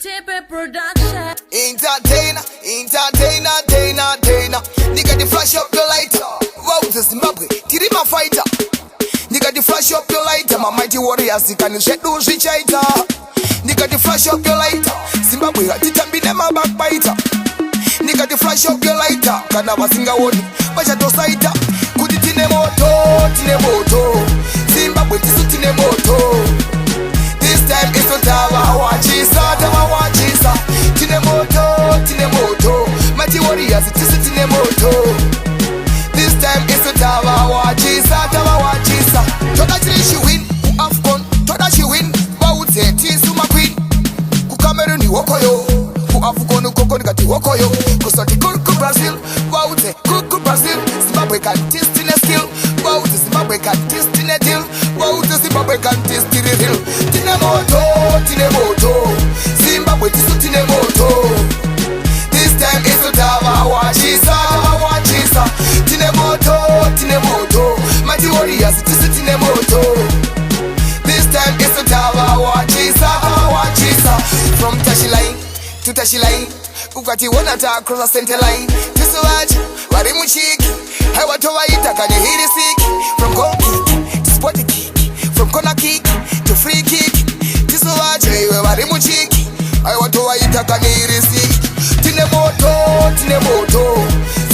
TP production. Entertainer. Nigga, the flash up your lighter. Wow, the Zimbabwe, Tirima fighter. Nigga, the flash up your lighter. My mighty warriors, you can shed those rich fighter. Nigga, the flash up your lighter. Zimbabwe, Titambi, nema backbiter. Nigga, the flash up your lighter. Kana wasinga woni, bacha to saita. Kudi tine moto. Zimbabwe, tisu tine moto. This time it's on tawa wachisa. Tine moto. Mighty warriors, tisu tine moto. This time it's on tawa wachisa. Toda chile she win, ku Afcon. Toda she win, bauze tisu ma queen. Ku Cameroon ni wokoyo. Ku Afcon ukoko ni kati wokoyo. Kusoti kuku Brazil, bauze kuku Brazil. Zimbabwe can test in a skill. Bauze Zimbabwe can test in a deal. Bauze Zimbabwe can test in a deal. Tine moto. Zimbabwe tisu tine moto. This time it's on tawa wachisa. Tine moto. Mighty warriors tisu tine moto. This time it's on tawa wachisa. From Tashi line to Tashi line, ukati wona ta cross the center line. Tisu wachi wari muchiki, hai watu waita kanye hiri siki. From goal kick to spot kick, from corner kick to free kick. Tisu wachi wari muchiki, hai watu waita kanye hiri siki. Tine moto.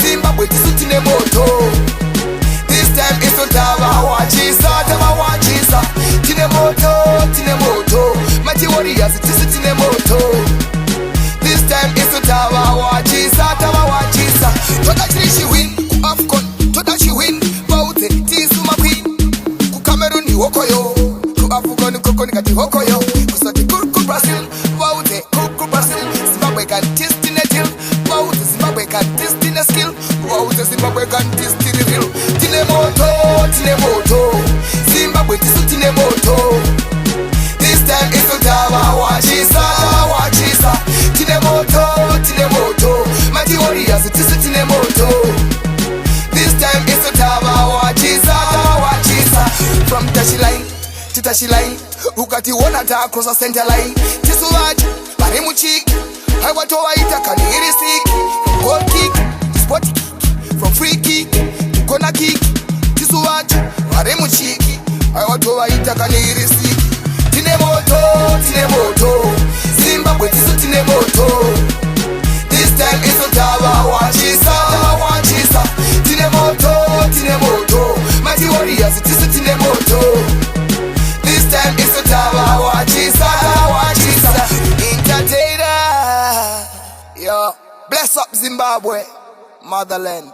Zimbabwe tisu tine moto. This time it's on tawa wachisa. Tine moto. Mighty warriors tisu tine moto. This time it's on tawa wachisa. Toda chile she win, ku Afcon. Toda she win, bauze tisu ma queen. Ku Cameroon ni wokoyo. Ku Afcon ukoko ni kati wokoyo. Kusoti kuku Brazil, bauze kuku Brazil. Zimbabwe can test in a deal. Bauze Zimbabwe can test in a skill. Bauze Zimbabwe can test in a deal. Tine moto. Zimbabwe tisu tine moto. This time it's on tawa wachisa. Tine moto. Mighty warriors tisu tine moto. This time it's on tawa wachisa. From Tashi line to Tashi line, ukati wona ta cross the center line. Tisu wachi bari muchiki, hai watu waita kani hiri siki. From goal kick to spot kick, from free kick to corner kick. Tisu wachi bari muchiki, hai watu waita kani hiri siki. Tine moto. Zimbabwe tisu tine moto. This time it's on tawa wachisa. Tine moto. Mighty warriors tisu tine moto. This time it's on tawa wachisa. Entertainer. Yo, bless up Zimbabwe, motherland.